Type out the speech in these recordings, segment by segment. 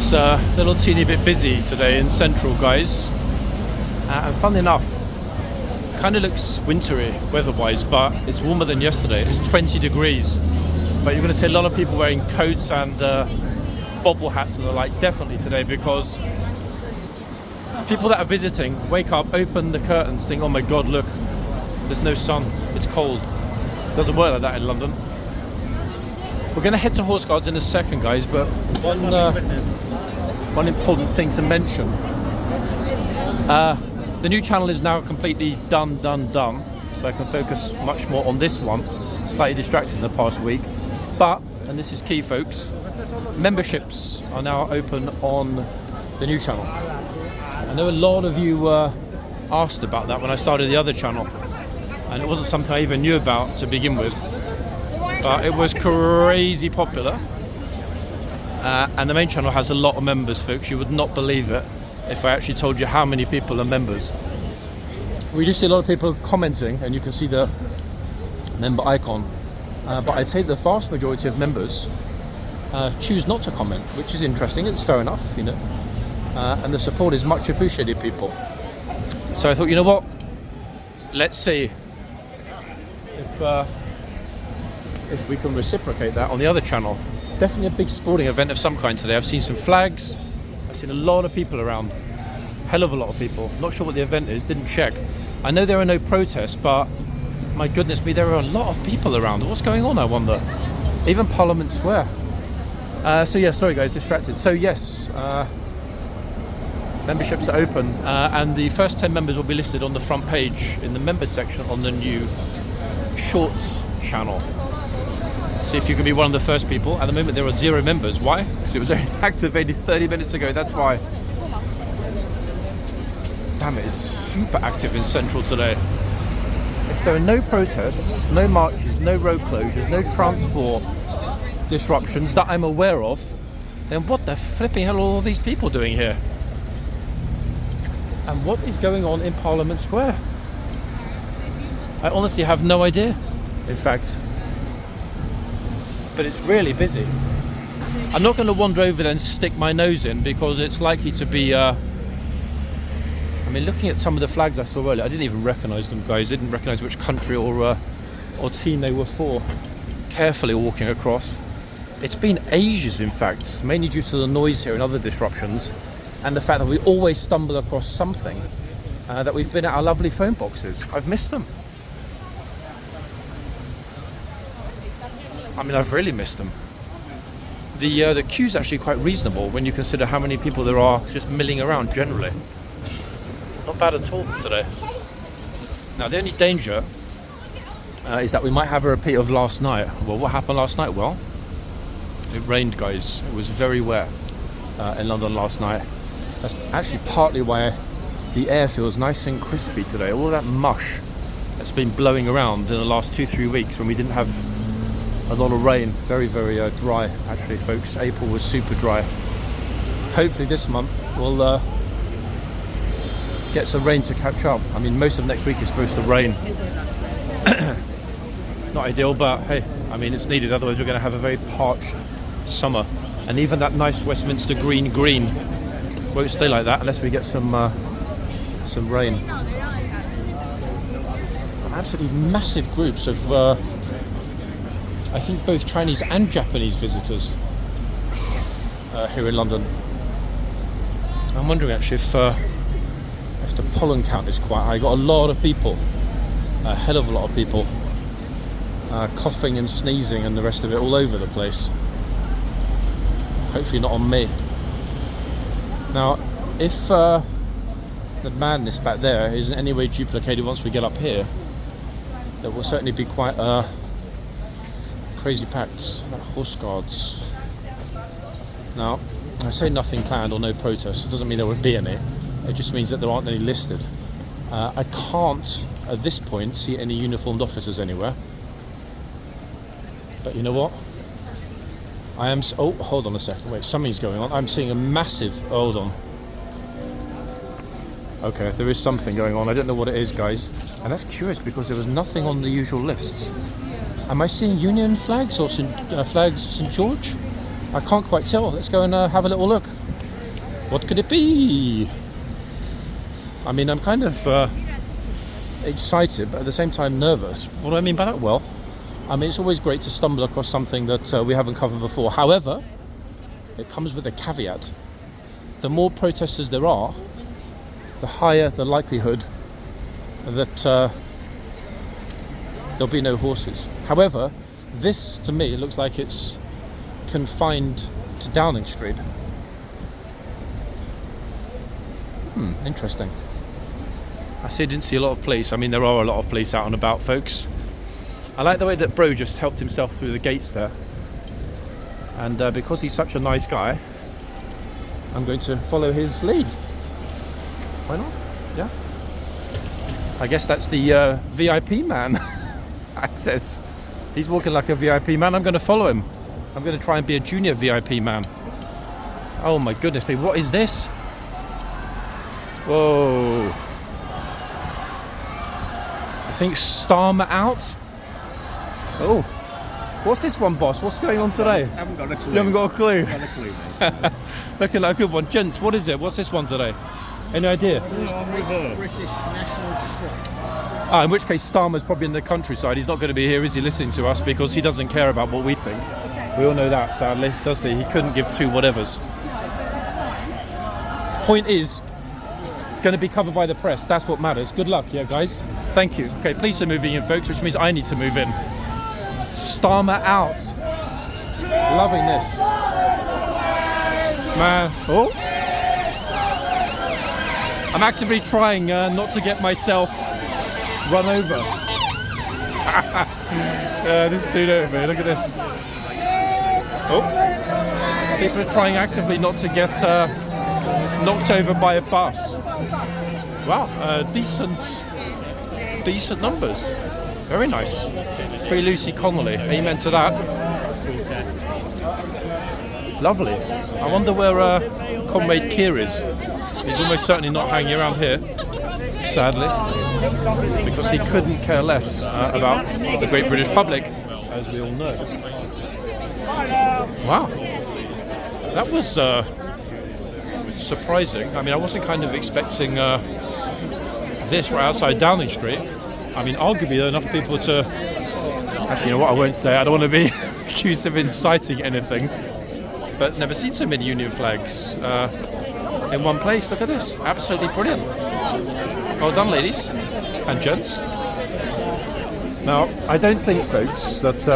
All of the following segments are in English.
It's a little teeny bit busy today in Central, guys. And fun enough, kind of looks wintry weather-wise, but it's warmer than yesterday. It's 20 degrees. But you're going to see a lot of people wearing coats and bobble hats and the like, definitely today, because people that are visiting wake up, open the curtains, think, oh my God, look, there's no sun, it's cold. It doesn't work like that in London. We're going to head to Horse Guards in a second, guys, but one important thing to mention. The new channel is now completely done, so I can focus much more on this one. Slightly distracted in the past week. But, and this is key, folks, memberships are now open on the new channel. I know a lot of you asked about that when I started the other channel, and it wasn't something I even knew about to begin with. But it was crazy popular, and the main channel has a lot of members, folks. You would not believe it if I actually told you how many people are members. We do see a lot of people commenting, and you can see the member icon, but I'd say the vast majority of members choose not to comment, which is interesting. It's fair enough, you know, and the support is much appreciated, people. So I thought, you know what, let's see if we can reciprocate that on the other channel. Definitely a big sporting event of some kind today. I've seen some flags, I've seen a lot of people around, hell of a lot of people. Not sure what the event is, didn't check. I know there are no protests, but my goodness me, there are a lot of people around. What's going on, I wonder? Even Parliament Square. So yeah, sorry guys, distracted. So yes, memberships are open, and the first 10 members will be listed on the front page in the members section on the new Shorts channel. See if you can be one of the first people. At the moment there are 0 members. Why? Because it was only activated 30 minutes ago, that's why. Damn, it is super active in Central today. If there are no protests, no marches, no road closures, no transport disruptions that I'm aware of, then what the flipping hell are all these people doing here? And what is going on in Parliament Square? I honestly have no idea, in fact. But it's really busy. I'm not going to wander over there and stick my nose in, because it's likely to be I mean, looking at some of the flags I saw earlier, I didn't even recognise them, guys. I didn't recognise which country or team they were for. Carefully walking across. It's been ages, in fact, mainly due to the noise here and other disruptions, and the fact that we always stumble across something, that we've been at our lovely phone boxes. I've missed them. I mean, I've really missed them. The queue's actually quite reasonable when you consider how many people there are just milling around generally. Not bad at all today. Now, the only danger is that we might have a repeat of last night. Well, what happened last night? Well, it rained, guys. It was very wet in London last night. That's actually partly why the air feels nice and crispy today. All that mush that's been blowing around in the last 2-3 weeks when we didn't have a lot of rain. Very, very dry, actually, folks. April was super dry. Hopefully this month we'll get some rain to catch up. I mean, most of next week is supposed to rain. Not ideal, but hey, I mean, it's needed. Otherwise we're going to have a very parched summer. And even that nice Westminster green won't stay like that unless we get some rain. Absolutely massive groups of I think both Chinese and Japanese visitors here in London. I'm wondering actually if the pollen count is quite high. Got a lot of people, a hell of a lot of people, coughing and sneezing and the rest of it all over the place. Hopefully not on me. Now, if the madness back there is in any way duplicated once we get up here, there will certainly be quite crazy packed Horse Guards. Now, I say nothing planned or no protests. It doesn't mean there won't be any. It just means that there aren't any listed. I can't, at this point, see any uniformed officers anywhere. But you know what? I am... Oh, hold on a second. Wait, something's going on. I'm seeing a massive... Hold on. Okay, there is something going on. I don't know what it is, guys. And that's curious because there was nothing on the usual lists. Am I seeing Union flags or flags of St George? I can't quite tell. Let's go and have a little look. What could it be? I mean, I'm kind of excited, but at the same time nervous. What do I mean by that? Well, I mean, it's always great to stumble across something that we haven't covered before. However, it comes with a caveat. The more protesters there are, the higher the likelihood that there'll be no horses. However, this, to me, looks like it's confined to Downing Street. Interesting. I didn't see a lot of police. I mean, there are a lot of police out and about, folks. I like the way that Bro just helped himself through the gates there. And because he's such a nice guy, I'm going to follow his lead. Why not? Yeah. I guess that's the VIP man access. He's walking like a VIP man. I'm going to follow him. I'm going to try and be a junior VIP man. Oh my goodness me, what is this? Whoa. I think Starmer out. Oh. What's this one, boss? What's going on today? I haven't got a clue. You haven't got a clue? I haven't got a clue, mate. Looking like a good one. Gents, what is it? What's this one today? Any idea? British National Strike. In which case Starmer's probably in the countryside. He's not going to be here, is he, listening to us, because he doesn't care about what we think. We all know that, sadly, does he? He couldn't give two whatevers. Point is, it's going to be covered by the press. That's what matters. Good luck, yeah, guys. Thank you. Okay, police are moving in, folks, which means I need to move in. Starmer out. Loving this. Man. Oh. I'm actively trying not to get myself run over. This dude over here, look at this. Oh. People are trying actively not to get knocked over by a bus. Wow, decent numbers. Very nice. Free Lucy Connolly. Amen to that. Lovely. I wonder where Comrade Keir is. He's almost certainly not hanging around here, sadly, because he couldn't care less about the great British public, as we all know. Wow. That was surprising. I mean, I wasn't kind of expecting this right outside Downing Street. I mean, arguably there are enough people to... Actually, you know what, I won't say. I don't want to be accused of inciting anything. But never seen so many Union flags in one place. Look at this. Absolutely brilliant. Well done, ladies and gents. Now, I don't think, folks, that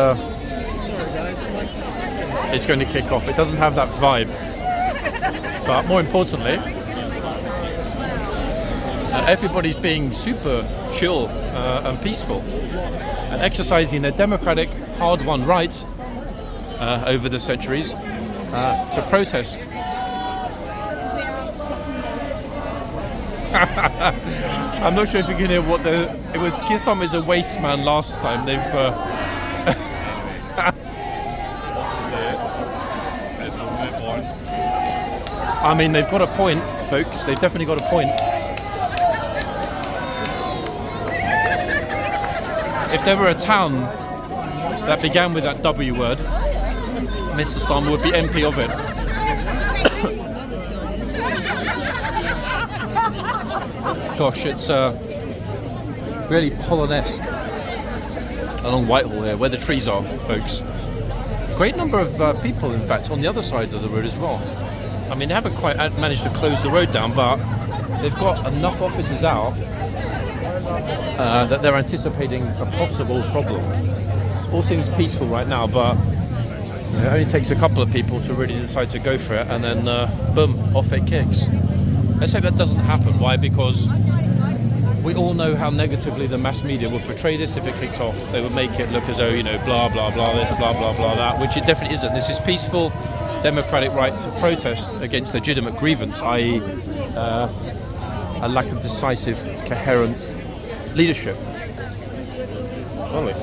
it's going to kick off. It doesn't have that vibe. But more importantly, everybody's being super chill and peaceful and exercising their democratic hard-won right over the centuries to protest. I'm not sure if you can hear what it was. Keir Starmer is a waste man last time. They've I mean, they've got a point, folks. They've definitely got a point. If there were a town that began with that W word, Mr. Starmer would be MP of it. Gosh, it's really Polonesque along Whitehall here, where the trees are, folks. Great number of people, in fact, on the other side of the road as well. I mean, they haven't quite managed to close the road down, but they've got enough officers out that they're anticipating a possible problem. All seems peaceful right now, but it only takes a couple of people to really decide to go for it, and then boom, off it kicks. Let's hope that doesn't happen. Why? Because we all know how negatively the mass media will portray this if it kicks off. They would make it look as though, you know, blah, blah, blah, this, blah, blah, blah, that, which it definitely isn't. This is peaceful, democratic right to protest against legitimate grievance, i.e. a lack of decisive, coherent leadership. Lovely.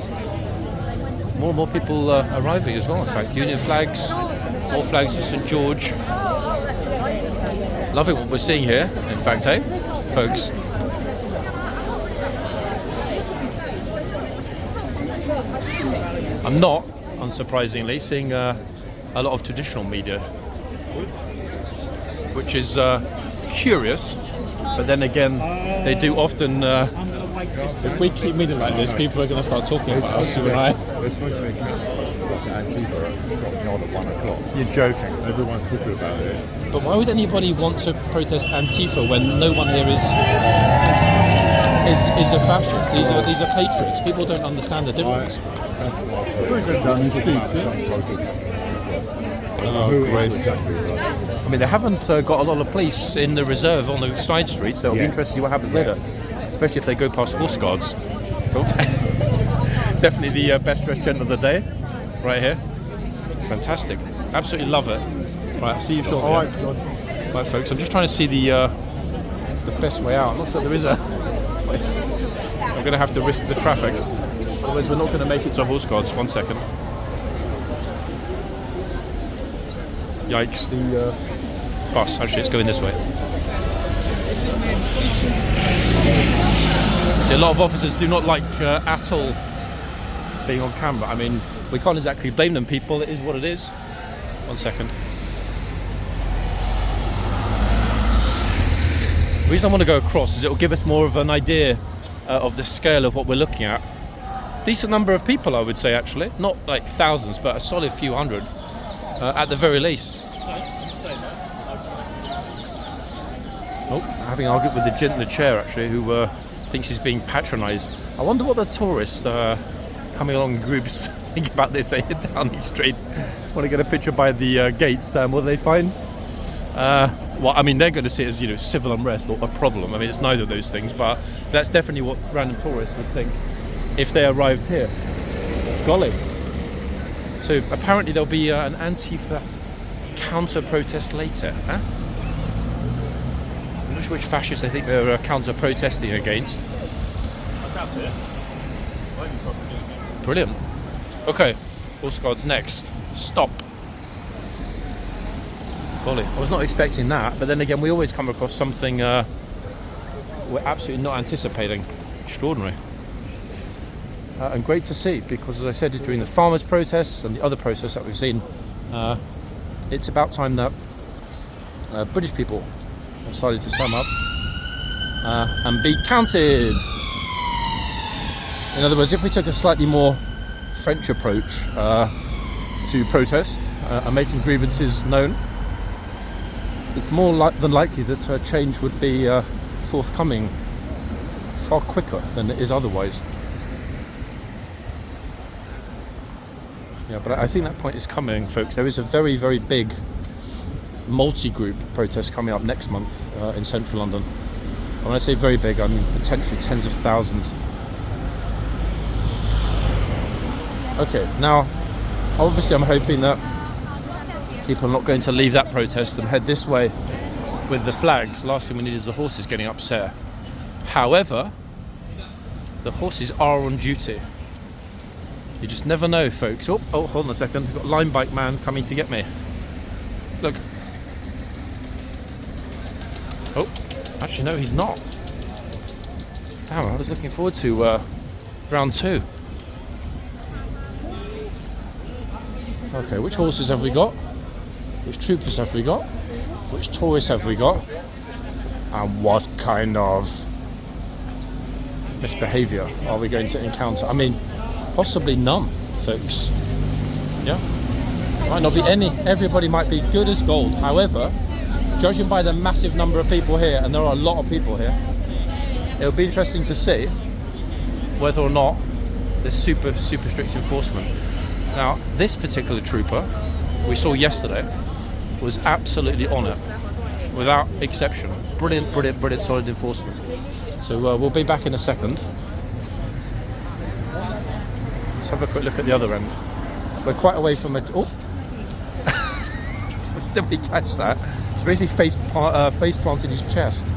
More and more people arriving as well, in fact. Union flags, more flags of St. George. Loving what we're seeing here, in fact, folks? I'm not, unsurprisingly, seeing a lot of traditional media which is curious. But then again, they do often. If we keep meeting like this, people are going to start talking about us, you and I. They're supposed to make Antifa at Scotland Yard at 1 o'clock. You're joking. Everyone's talking about it. But why would anybody want to protest Antifa when no one here is a fascist? These are patriots. People don't understand the difference. That's what I've heard. Down the street, Great. I mean, they haven't got a lot of police in the reserve on the side streets, so it'll be interesting to see what happens later, especially if they go past horse guards. Oh. Definitely the best dressed gent of the day, right here. Fantastic. Absolutely love it. Right, I'll see you shortly. All Right, folks, I'm just trying to see the best way out. I'm not sure there is a... I'm going to have to risk the traffic. Otherwise, we're not going to make it to horse guards. 1 second. Yikes, the bus. Actually, it's going this way. See, a lot of officers do not like at all being on camera. I mean, we can't exactly blame them, people. It is what it is. 1 second. The reason I want to go across is it will give us more of an idea of the scale of what we're looking at. Decent number of people, I would say, actually. Not like thousands, but a solid few hundred. At the very least. Oh, having an argument with the gent in the chair, actually, who thinks he's being patronised. I wonder what the tourists coming along in groups think about this. They hit down the street, want to get a picture by the gates. What do they find? Well, I mean, they're going to see it as, you know, civil unrest or a problem. I mean, it's neither of those things, but that's definitely what random tourists would think if they arrived here. Golly. So apparently there'll be an Antifa counter-protest later, huh? I'm not sure which fascists they think they're counter-protesting against. Brilliant. Okay, horse guards next. Stop. Golly, I was not expecting that, but then again, we always come across something we're absolutely not anticipating. Extraordinary. And great to see, because as I said during the farmers' protests and the other protests that we've seen, it's about time that British people have started to sum up and be counted. In other words, if we took a slightly more French approach to protest and making grievances known, it's more than likely that change would be forthcoming far quicker than it is otherwise. Yeah, but I think that point is coming, folks. There is a very, very big multi-group protest coming up next month in central London. And when I say very big, I mean potentially tens of thousands. Okay, now, obviously I'm hoping that people are not going to leave that protest and head this way with the flags. Last thing we need is the horses getting upset. However, the horses are on duty. You just never know, folks. Oh, hold on a second. We've got a line bike man coming to get me. Look. Oh, actually no, he's not. Damn, I was looking forward to round 2. Okay, which horses have we got? Which troopers have we got? Which tourists have we got? And what kind of misbehaviour are we going to encounter? I mean, possibly none, folks. Yeah? Might not be any. Everybody might be good as gold. However, judging by the massive number of people here, and there are a lot of people here, it'll be interesting to see whether or not there's super strict enforcement. Now, this particular trooper we saw yesterday was absolutely on it, without exception. Brilliant solid enforcement. So we'll be back in a second. Let's have a quick look at the other end. We're quite away from it. Oh! Did we catch that? It's basically face planted his chest.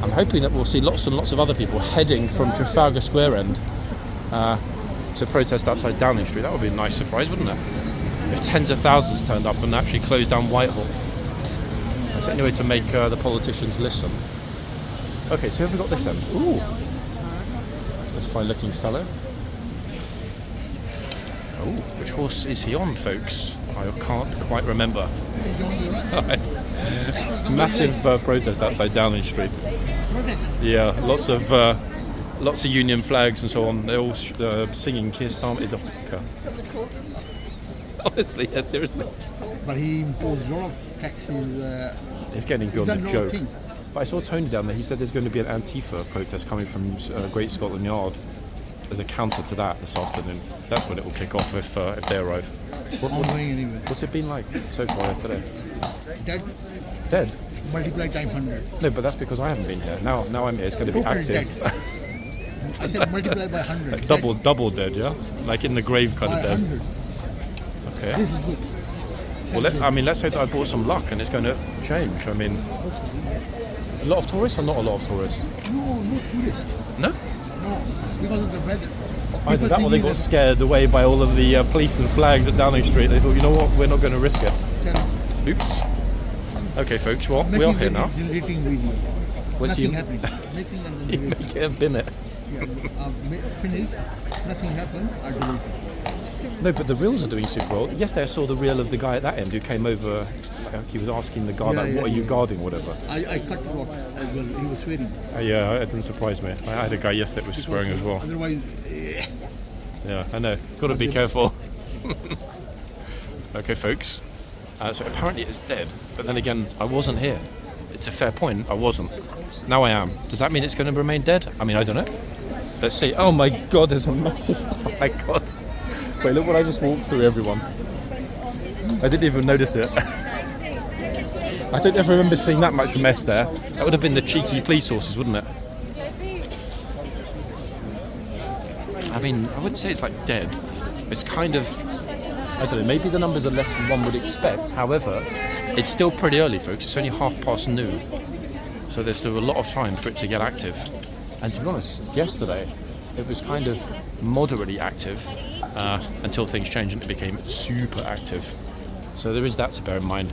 I'm hoping that we'll see lots and lots of other people heading from Trafalgar Square end to protest outside Downing Street. That would be a nice surprise, wouldn't it? If tens of thousands turned up and actually closed down Whitehall. That's the only way to make the politicians listen. Okay, so have we got this end? Ooh! This fine looking fellow. Ooh, which horse is he on, folks? I can't quite remember. Massive protest outside Downing Street. Yeah, lots of Union flags and so on. They're all singing Keir Starmer is a hawker. Honestly, yeah, seriously. But he imposed a lot of taxes. It's getting good on the joke. But I saw Tony down there. He said there's going to be an Antifa protest coming from Great Scotland Yard as a counter to that this afternoon. That's when it will kick off if they arrive. What's it been like so far today? Dead? Multiply times 100. No, but that's because I haven't been here. Now I'm here. It's going to be active. I said multiply by 100. Like double dead, yeah? Like in the grave kind of dead. 100. Okay. This is good. Well, let's say that I brought some luck and it's going to change. I mean, a lot of tourists or not a lot of tourists? No tourists. No? No, because of the weather. Either that or they got scared away by all of the police and flags at Downing Street. They thought, you know what, we're not going to risk it. Oops. Okay, folks, well, we are here now. What's Nothing happening. You make it a minute. Yeah, finish. Nothing happened. I delete it. No, but the reels are doing super well. Yesterday I saw the reel of the guy at that end who came over, like he was asking the guard, what are you guarding, whatever. I cut it off as well. He was swearing. Yeah, it didn't surprise me. I had a guy yesterday that was swearing as well. Otherwise, yeah, I know. Got to be careful. Okay, folks. So apparently it's dead, but then again, I wasn't here. It's a fair point. I wasn't. Now I am. Does that mean it's going to remain dead? I mean, I don't know. Let's see. Oh my God, there's a massive. Oh my God. Wait, look what I just walked through, everyone. I didn't even notice it. I don't ever remember seeing that much mess there. That would have been the cheeky police horses, wouldn't it? I mean, I wouldn't say it's like dead. It's kind of, I don't know, maybe the numbers are less than one would expect. However, it's still pretty early, folks. It's only noon. So there's still a lot of time for it to get active. And to be honest, yesterday, it was kind of moderately active until things changed and it became super active. So there is that to bear in mind.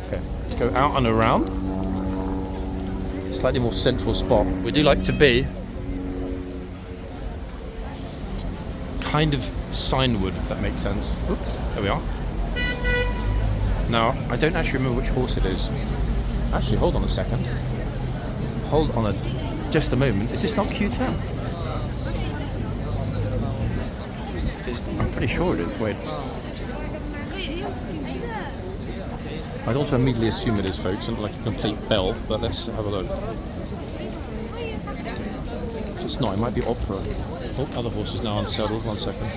Okay, let's go out and around. Slightly more central spot. We do like to be kind of signward, if that makes sense. Oops, there we are. Now, I don't actually remember which horse it is. Actually, hold on a second. Hold on just a moment. Is this not Q10? I'm pretty sure it is. Wait. I'd also immediately assume it is, folks, and like a complete bell, but let's have a look. If it's not, it might be Opera. Oh, other horse is now unsettled. 1 second.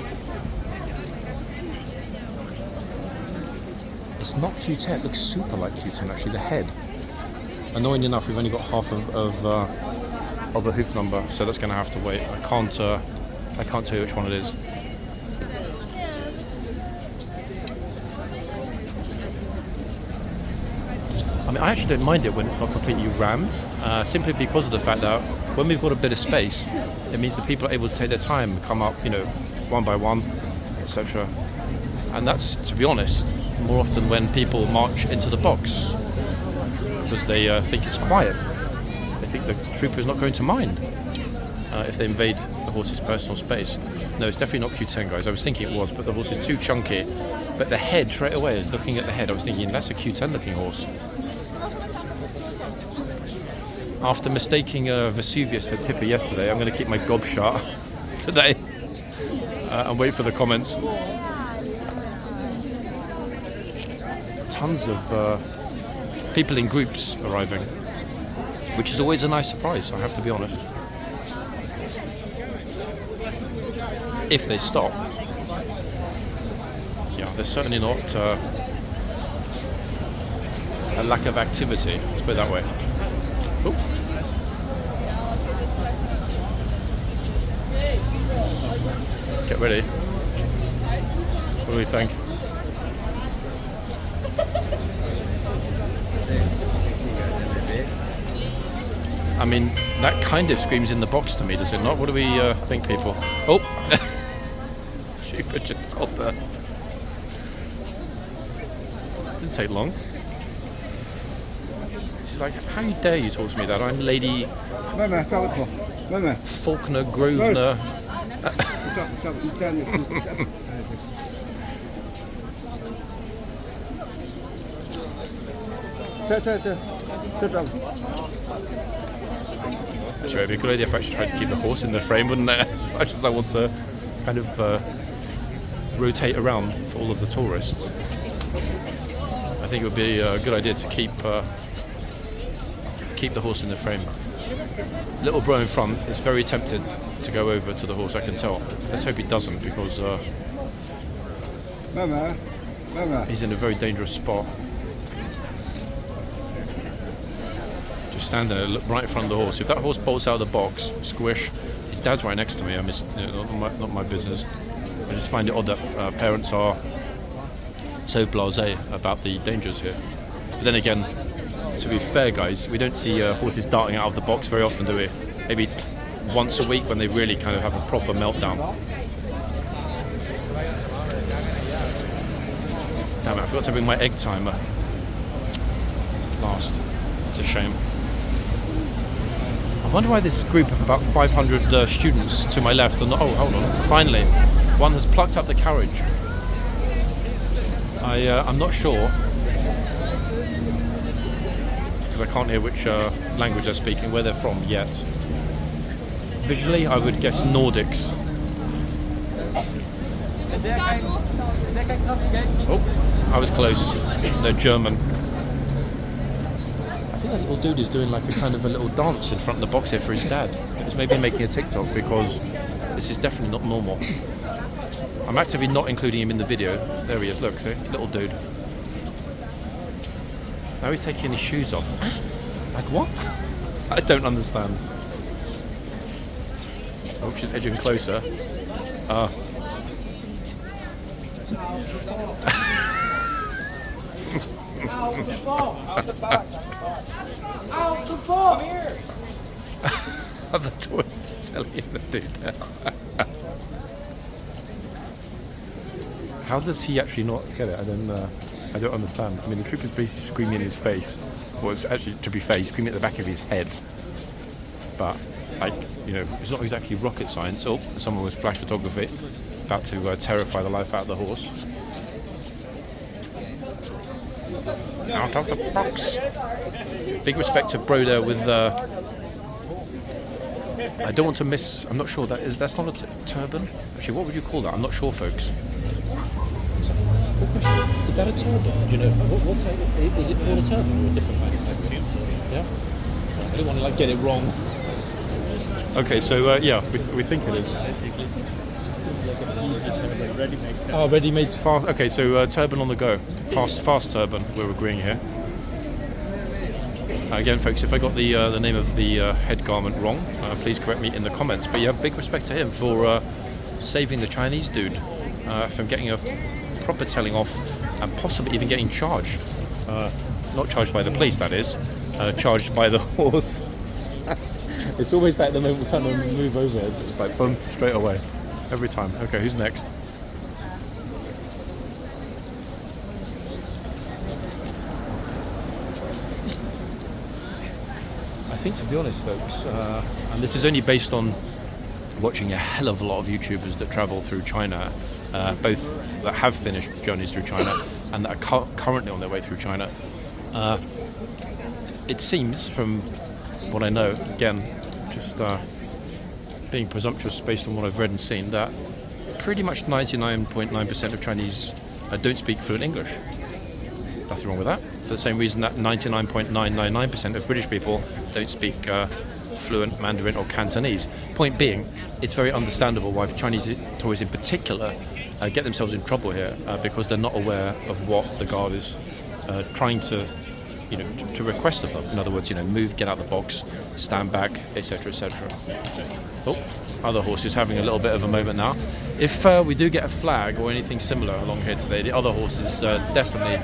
It's not Q10. It looks super like Q10, actually. The head. Annoying enough, we've only got half of a hoof number, so that's going to have to wait. I can't tell you which one it is. I mean, I actually don't mind it when it's not completely rammed, simply because of the fact that when we've got a bit of space, it means that people are able to take their time, come up, one by one, etc. And that's, to be honest, more often when people march into the box, because they think it's quiet. They think the trooper is not going to mind if they invade the horse's personal space. No, it's definitely not Q10, guys. I was thinking it was, but the horse is too chunky. But the head, straight away, looking at the head, I was thinking, that's a Q10 looking horse. After mistaking Vesuvius for Tipper yesterday, I'm going to keep my gob shut today and wait for the comments. Tons of people in groups arriving, which is always a nice surprise, I have to be honest. If they stop. Yeah, there's certainly not a lack of activity, let's put it that way. Ooh. Get ready. What do we think? I mean, that kind of screams in the box to me, does it not? What do we think, people? Oh! Sheepa just told her. Didn't take long. She's like, how dare you talk to me that? I'm Lady Faulkner Grosvenor. Actually, it'd be a good idea if I actually tried to keep the horse in the frame, wouldn't it? Much as I want to kind of rotate around for all of the tourists. I think it would be a good idea to keep the horse in the frame. Little bro in front is very tempted to go over to the horse, I can tell. Let's hope he doesn't, because he's in a very dangerous spot. Just stand there, look right in front of the horse. If that horse bolts out of the box, squish. His dad's right next to me. Not my business. I just find it odd that parents are so blasé about the dangers here. But then again, to be fair, guys, we don't see horses darting out of the box very often, do we? Maybe once a week when they really kind of have a proper meltdown. Damn it, I forgot to bring my egg timer. Last. It's a shame. I wonder why this group of about 500 students to my left are not... Oh, hold on. Finally, one has plucked up the carriage. I'm not sure, because I can't hear which language they're speaking, where they're from yet. Visually, I would guess Nordics. Oh, I was close. They're German. I think that little dude is doing like a kind of a little dance in front of the box here for his dad. He's maybe making a TikTok, because this is definitely not normal. I'm actively not including him in the video. There he is, look, see? Little dude. Now he's taking his shoes off. Like what? I don't understand. Oh, she's edging closer. The tourists are telling him to do that. How does he actually not get it? I don't understand. I mean, the trooper's basically screaming in his face. Well, it's actually, to be fair, he's screaming at the back of his head. But, it's not exactly rocket science. Oh, someone with flash photography, about to terrify the life out of the horse. Out of the box. Big respect to Broder with. I don't want to miss. I'm not sure that's not a turban. Actually, what would you call that? I'm not sure, folks. Is that a turban? Do you know? What's that? Is it called a turban or a different kind? Yeah. I don't want to get it wrong. Okay, so yeah, we think it is. Oh, ready-made fast. Okay, so turban on the go, fast turban. We're agreeing here. Again, folks, if I got the name of the head garment wrong, please correct me in the comments. But yeah, big respect to him for saving the Chinese dude from getting a proper telling off and possibly even getting charged. Not charged by the police, that is. Charged by the horse. It's always like the moment we kind of move over, it's like boom, straight away. Every time. Okay, who's next? I think, to be honest, folks, and this is only based on watching a hell of a lot of YouTubers that travel through China, both that have finished journeys through China and that are currently on their way through China. It seems, from what I know, again, just being presumptuous based on what I've read and seen, that pretty much 99.9% of Chinese don't speak fluent English. Nothing wrong with that. For the same reason that 99.999% of British people don't speak fluent Mandarin or Cantonese. Point being, it's very understandable why Chinese tourists in particular get themselves in trouble here, because they're not aware of what the guard is trying to request of them. In other words, move, get out of the box, stand back, etc., etc. Oh, other horse is having a little bit of a moment now. If we do get a flag or anything similar along here today, the other horses definitely...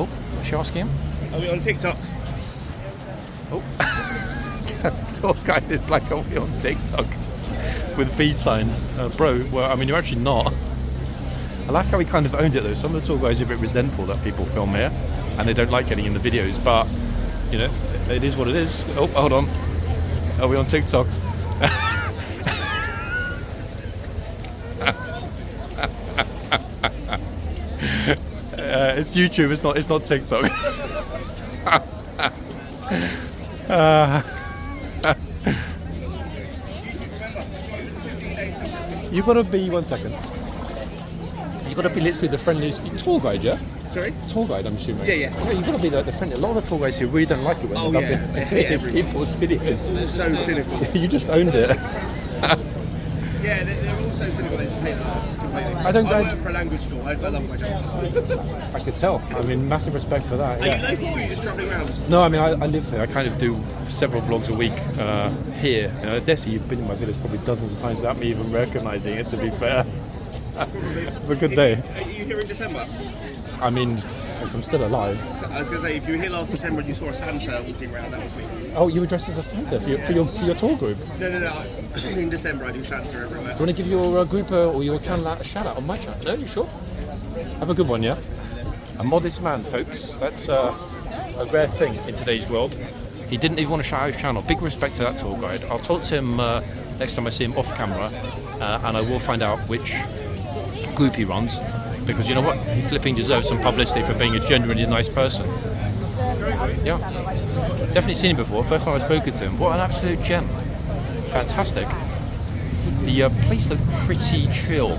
Oh, what's she asking him? Are we on TikTok? Oh, tour guide is like, are we on TikTok? With V signs. Bro, well, I mean, you're actually not. I like how he kind of owned it though. Some of the tour guys are a bit resentful that people film here and they don't like getting in the videos, but it is what it is. Oh, hold on. Are we on TikTok? It's YouTube, it's not TikTok. You gotta be 1 second. You gotta be literally the friendliest tour guide, yeah? Sorry? Tour guide, I'm assuming. Yeah, yeah. You gotta be like the friendly. A lot of the tour guides here really don't like it when Oh, they're yeah. dubbing people's videos. So cynical. You just owned it. Yeah, they're all so cynical. They just hate us completely. I don't- I work for a language school. I love my job. I could tell. I mean, massive respect for that. Are Yeah. you local or are you just travelling around? No, I mean, I live here. I kind of do several vlogs a week here. Desi, you've been in my village probably dozens of times without me even recognising it, to be fair. Have a good day. Are you here in December? I mean, if I'm still alive. I was going to say, if you were here last December and you saw a Santa walking around, that was me. Oh, you were dressed as a Santa for your tour group. No. In December, I do Santa everywhere. Do you want to give your group or your channel a shout out on my channel? No, you sure? Have a good one, yeah? A modest man, folks. That's a rare thing in today's world. He didn't even want to shout out his channel. Big respect to that tour guide. I'll talk to him next time I see him off camera, and I will find out which group he runs. Because you know what? He flipping deserves some publicity for being a genuinely nice person. Yeah. Definitely seen him before. First time I've spoken to him. What an absolute gem. Fantastic. The place looked pretty chill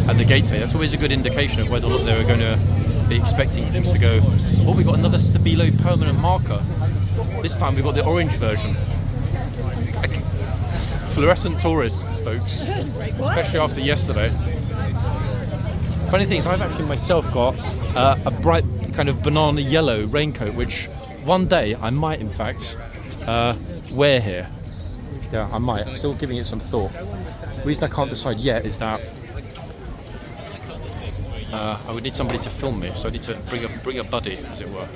at the gates here. That's always a good indication of whether or not they were going to be expecting things to go. Oh, we got another Stabilo permanent marker. This time we've got the orange version. Fluorescent tourists, folks. Especially after yesterday. Funny thing is, I've actually myself got a bright kind of banana yellow raincoat, which one day I might, in fact, wear here. Yeah, I might. I'm still giving it some thought. The reason I can't decide yet is that I would need somebody to film me, so I need to bring a buddy, as it were.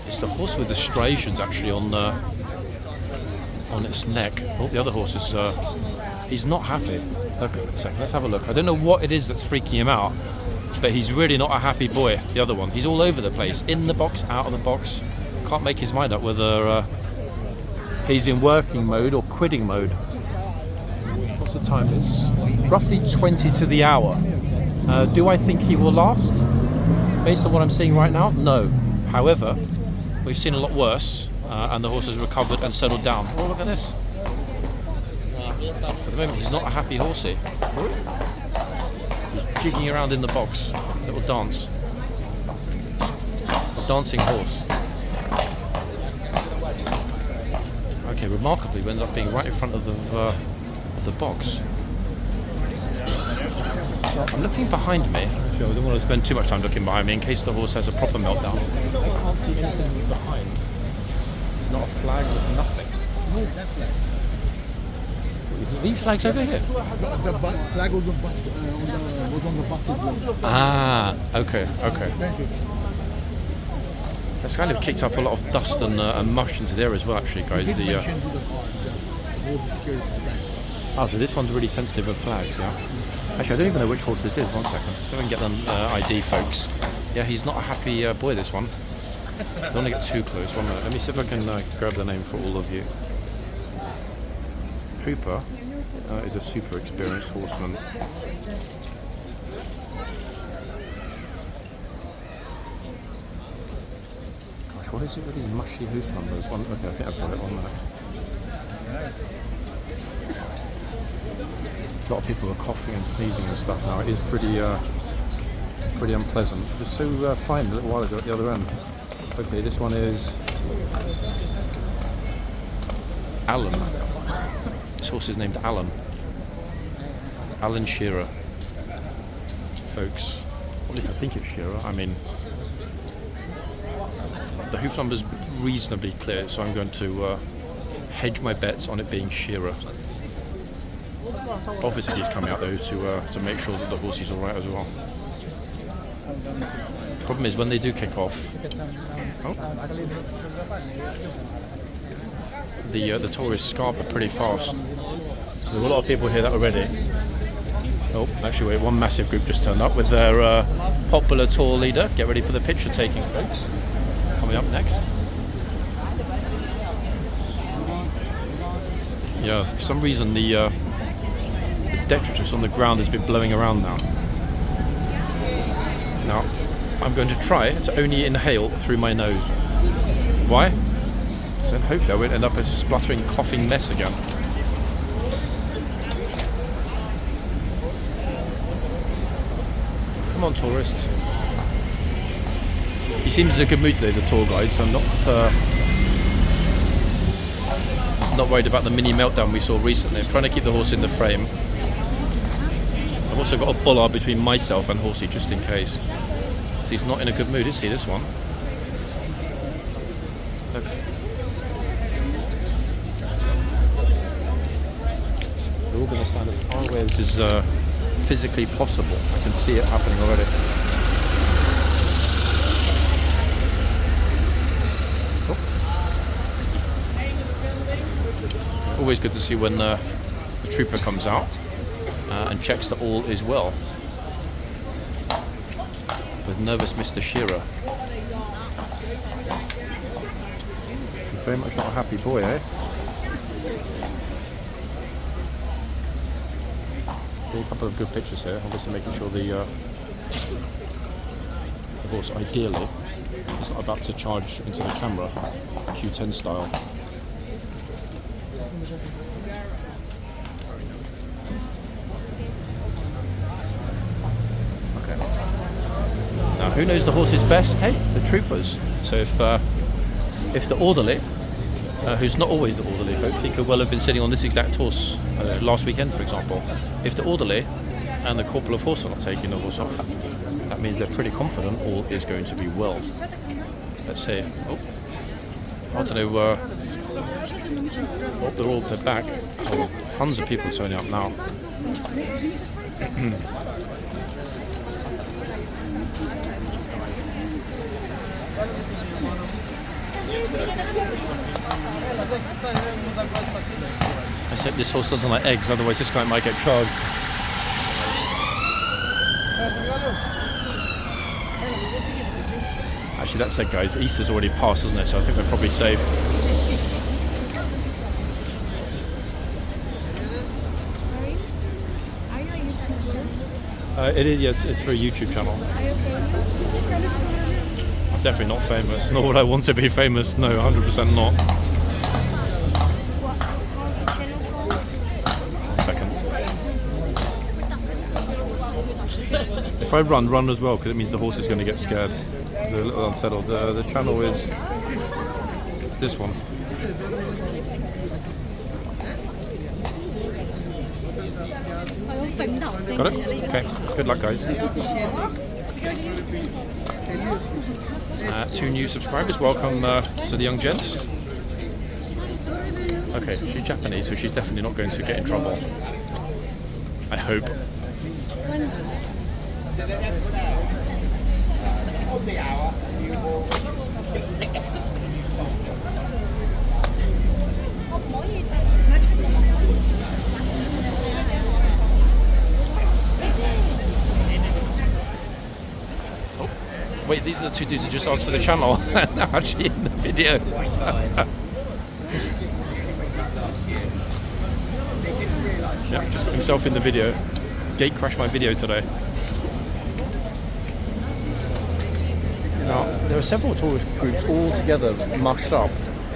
It's the horse with the striations actually on its neck. Oh, the other horse is. He's not happy. Look, a second, let's have a look. I don't know what it is that's freaking him out, but he's really not a happy boy, the other one. He's all over the place, in the box, out of the box. Can't make his mind up whether he's in working mode or quitting mode. What's the time? It's roughly 20 to the hour. Do I think he will last? Based on what I'm seeing right now, no. However, we've seen a lot worse, and the horse has recovered and settled down. Oh, look at this. At the moment, he's not a happy horsey. He's jigging around in the box. Little dance. A dancing horse. Okay, remarkably, we ended up being right in front of the box. I'm looking behind me. Sure, I don't want to spend too much time looking behind me in case the horse has a proper meltdown. I can't see anything behind. There's not a flag, there's nothing. These flags over here? The flag was on the bus as well. Ah, okay. That's kind of kicked up a lot of dust and mush into there as well, actually, guys. So this one's really sensitive of flags, yeah? Actually, I don't even know which horse this is. 1 second. So I can get them ID, folks. Yeah, he's not a happy boy, this one. I don't want to get too close. 1 minute. Let me see if I can grab the name for all of you. Trooper is a super experienced horseman. Gosh, what is it with these mushy hoof numbers? Okay, I think I've got it. 1 minute. A lot of people are coughing and sneezing and stuff now. It is pretty unpleasant. It was so fine a little while ago at the other end. Okay, this one is Alan. This horse is named Alan. Alan Shearer. Folks. Or at least I think it's Shearer. I mean, the hoof number's reasonably clear, so I'm going to hedge my bets on it being Shearer. Obviously he's coming out though to make sure that the horse is alright as well. Problem is when they do kick off, the tourists scarper pretty fast. So there are a lot of people here that are ready. Oh, actually wait, one massive group just turned up with their popular tour leader. Get ready for the picture taking, folks. Coming up next. Yeah, for some reason the detritus on the ground has been blowing around now. Now, I'm going to try to only inhale through my nose. Why? Then hopefully I won't end up a spluttering, coughing mess again. Come on, tourists. He seems in a good mood today, the tour guide, so I'm not worried about the mini meltdown we saw recently. I'm trying to keep the horse in the frame. I've also got a bollard between myself and Horsey, just in case. So he's not in a good mood, is he, this one? Look. They're all going to stand as far away as is physically possible. I can see it happening already. So. Always good to see when the trooper comes out and checks that all is well. With nervous Mr. Shearer. He's very much not a happy boy, eh? Get a couple of good pictures here, obviously making sure the horse ideally is not about to charge into the camera, Q10 style. Okay. Now, who knows the horses best? Hey, the troopers. So if the orderly, who's not always the orderly, folks, he could well have been sitting on this exact horse last weekend, for example. If the orderly and the corporal of horse are not taking the horse off, that means they're pretty confident all is going to be well. Let's see. Oh, I don't know. They're back. Oh, there's tons of people turning up now. I said this horse doesn't like eggs, otherwise this guy might get charged. Actually, that said, guys, Easter's already passed, isn't it? So I think we're probably safe. Sorry? Are you a YouTuber? It is, yes, it's for a YouTube channel. Are you famous? I'm definitely not famous, nor would I want to be famous. No, 100% not. How's the channel called? 1 second. If I run as well, because it means the horse is going to get scared. They're a little unsettled. The channel is... it's this one. Got it? Okay. Good luck, guys. 2 new subscribers. Welcome to the young gents. Okay, she's Japanese, so she's definitely not going to get in trouble. I hope. Oh, wait, these are the 2 dudes who just asked for the channel. They're actually in the video. Yeah, just got himself in the video. Gate crashed my video today. Now, there are several tourist groups all together mushed up.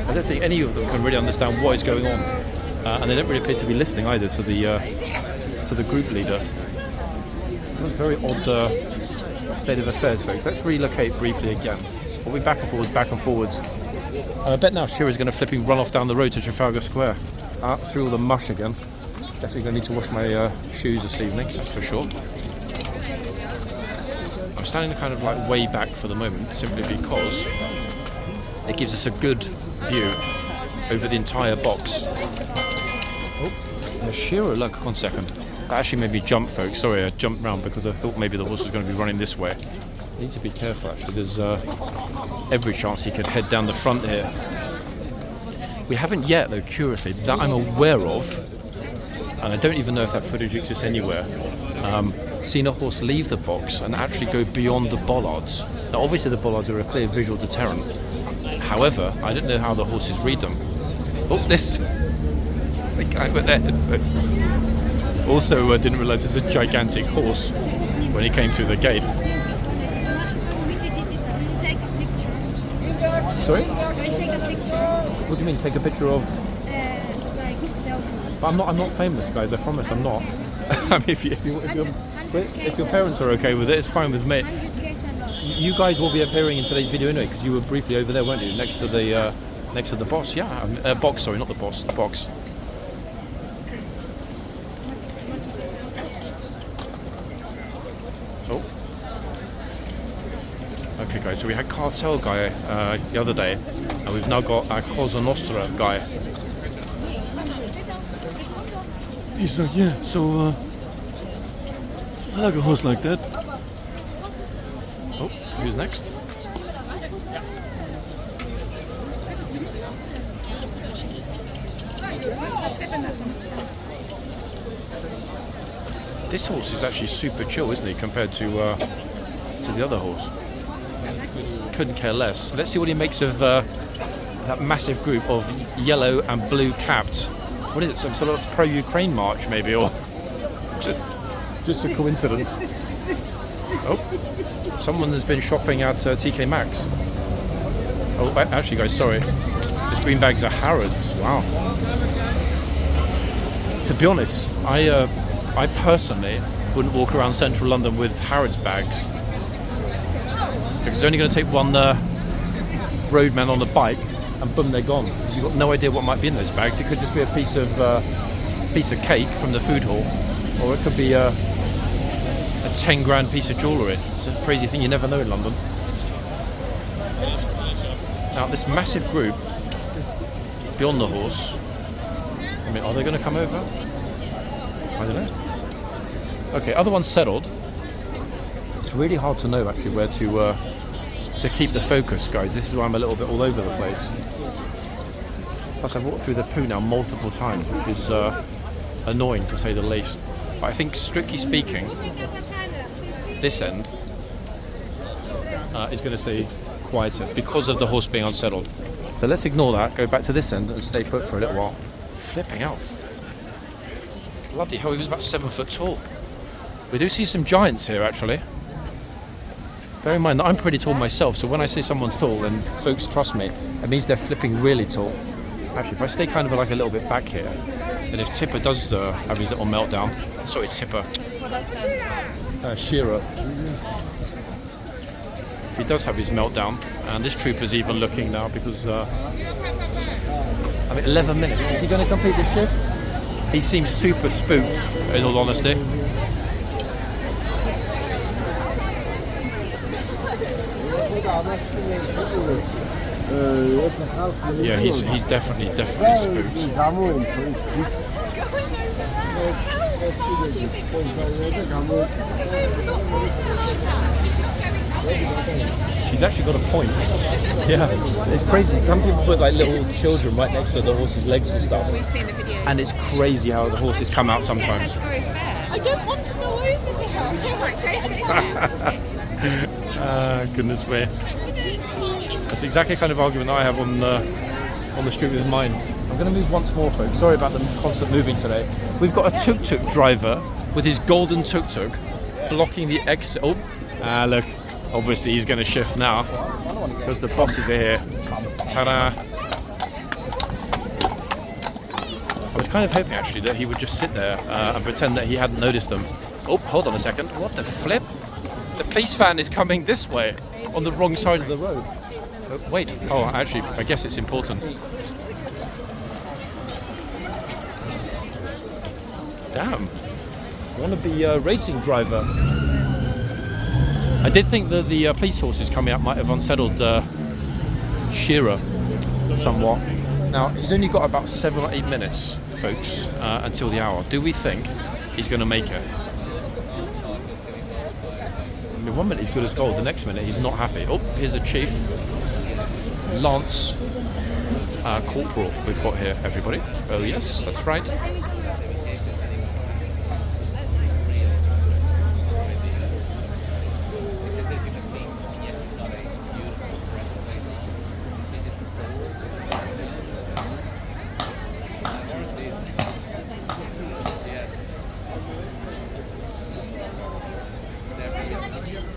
I don't think any of them can really understand what is going on, and they don't really appear to be listening either to the group leader. It was a very odd state of affairs, folks. Let's relocate briefly again. We'll be back and forwards. I bet now Shearer's going to flipping run off down the road to Trafalgar Square, through all the mush again. Definitely going to need to wash my shoes this evening, that's for sure. I'm standing kind of like way back for the moment, simply because it gives us a good view over the entire box. Oh, the Shearer, look, 1 second. That actually made me jump, folks. Sorry, I jumped round because I thought maybe the horse was going to be running this way. I need to be careful, actually. There's every chance he could head down the front here. We haven't yet, though, curiously, that I'm aware of, and I don't even know if that footage exists anywhere, seen a horse leave the box and actually go beyond the bollards. Now, obviously the bollards are a clear visual deterrent. However, I don't know how the horses read them. Oh, this... the guy with their headphones. Also, didn't realise it's a gigantic horse when he came through the gate. Sorry? Can I take a picture? What do you mean, take a picture of? Like selfie. But I'm not famous, guys. I promise, I'm not. I mean, if your parents are okay with it, it's fine with me. 100K and up. You guys will be appearing in today's video anyway, because you were briefly over there, weren't you? Next to the boss. Yeah, box. Sorry, not the boss. The box. Oh. Okay, guys. So we had Cartel guy the other day, and we've now got our Cosa Nostra guy. He's like, yeah. So, just like a horse like that. Oh, who's next? This horse is actually super chill, isn't he, compared to the other horse? Couldn't care less. Let's see what he makes of that massive group of yellow and blue capped. What is it? Some sort of pro-Ukraine march, maybe, or just a coincidence? Oh, someone has been shopping at TK Maxx. Oh, actually, guys, sorry. These green bags are Harrods. Wow. To be honest, I personally wouldn't walk around central London with Harrods bags, because it's only going to take one roadman on a bike and boom, they're gone. Because you've got no idea what might be in those bags. It could just be a piece of cake from the food hall, or it could be a 10 grand piece of jewellery. It's a crazy thing, you never know in London. Now this massive group beyond the horse, I mean, are they going to come over? I don't know. Okay, other one's settled. It's really hard to know actually where to keep the focus, guys. This is why I'm a little bit all over the place. Plus I've walked through the poo now multiple times, which is annoying to say the least. But I think, strictly speaking, this end is going to stay quieter because of the horse being unsettled. So let's ignore that, go back to this end and stay put for a little while. Flipping out. Bloody hell, he was about 7 foot tall. We do see some giants here, actually. Bear in mind that I'm pretty tall myself, so when I say someone's tall, then folks trust me. It means they're flipping really tall. Actually, if I stay kind of like a little bit back here, and if Tipper does have his little meltdown, sorry, Tipper, Shearer, if he does have his meltdown, and this trooper's even looking now because, I mean, 11 minutes. Is he going to complete the shift? He seems super spooked, in all honesty. Yeah, he's definitely spooked. She's actually got a point. Yeah, it's crazy. Some people put like little children right next to the horse's legs and stuff. We've seen the videos. And it's crazy how the horses come out sometimes. I don't want to go over there. Goodness me. That's exactly the kind of argument I have on the street with mine. I'm going to move once more, folks. Sorry about the constant moving today. We've got a tuk-tuk driver with his golden tuk-tuk blocking the exit. Oh, look. Obviously, he's going to shift now because the bosses are here. Ta-da! I was kind of hoping, actually, that he would just sit there and pretend that he hadn't noticed them. Oh, hold on a second. What the flip? The police van is coming this way on the wrong side of the road. Wait. Oh, actually, I guess it's important. Damn. Wannabe racing driver. I did think that the police horses coming up might have unsettled Shearer somewhat. Now, he's only got about 7 or 8 minutes, folks, until the hour. Do we think he's going to make it? I mean, 1 minute he's good as gold, the next minute he's not happy. Oh, here's a chief. Lance Corporal we've got here, everybody. Oh, yes, that's right.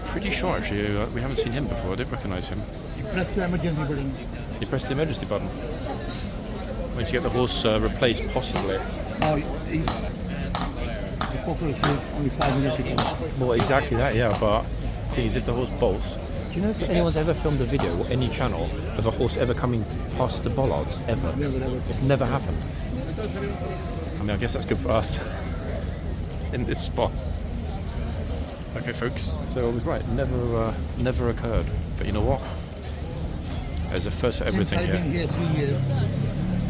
Pretty sure, actually, we haven't seen him before. I didn't recognise him. You press the emergency button. You press the emergency button. When to get the horse replaced, possibly. Oh, the corporal says only 5 minutes to go. Well, exactly that, yeah. But the thing is, if the horse bolts, do you know if anyone's ever filmed a video or any channel of a horse ever coming past the bollards ever? Never. It's never happened. I mean, I guess that's good for us in this spot. Okay, folks. So I was right. Never occurred. But you know what? There's a first for everything Since I've been here. here 3 years.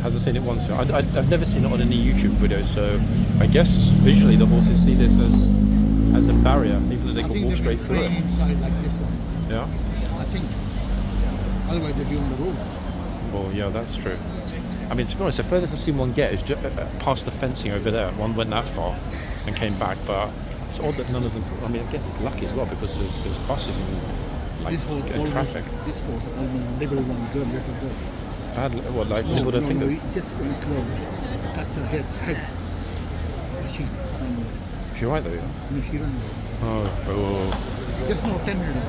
Hasn't seen it once. I've never seen it on any YouTube video. So I guess visually the horses see this as a barrier, even though they I can think walk they straight will through train it. inside like this one. Yeah. I think. Otherwise they'd be on the road. Well, yeah, that's true. I mean, to be honest, the furthest I've seen one get is just past the fencing over there. One went that far and came back, but it's odd that none of them. I mean, I guess it's lucky as well because there's buses and like This horse always, traffic. This horse always nibbled one girl, little girl. Bad, what, like nibbled her fingers? No, just went close. Touched her head. She, She right though. no, she don't know. Oh. Just no 10 minutes.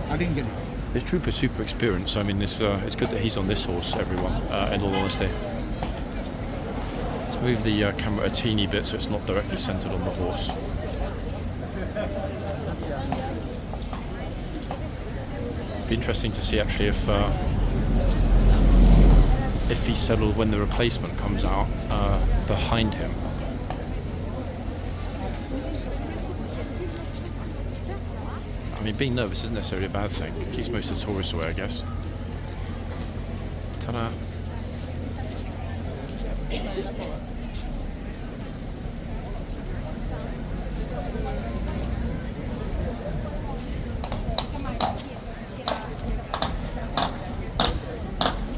I didn't get it. This trooper's super experienced. I mean, it's good that he's on this horse, everyone, in all honesty. Let's move the camera a teeny bit so it's not directly centered on the horse. Be interesting to see actually if he's settled when the replacement comes out behind him. I mean, being nervous isn't necessarily a bad thing. It keeps most of the tourists away, I guess. Ta-da!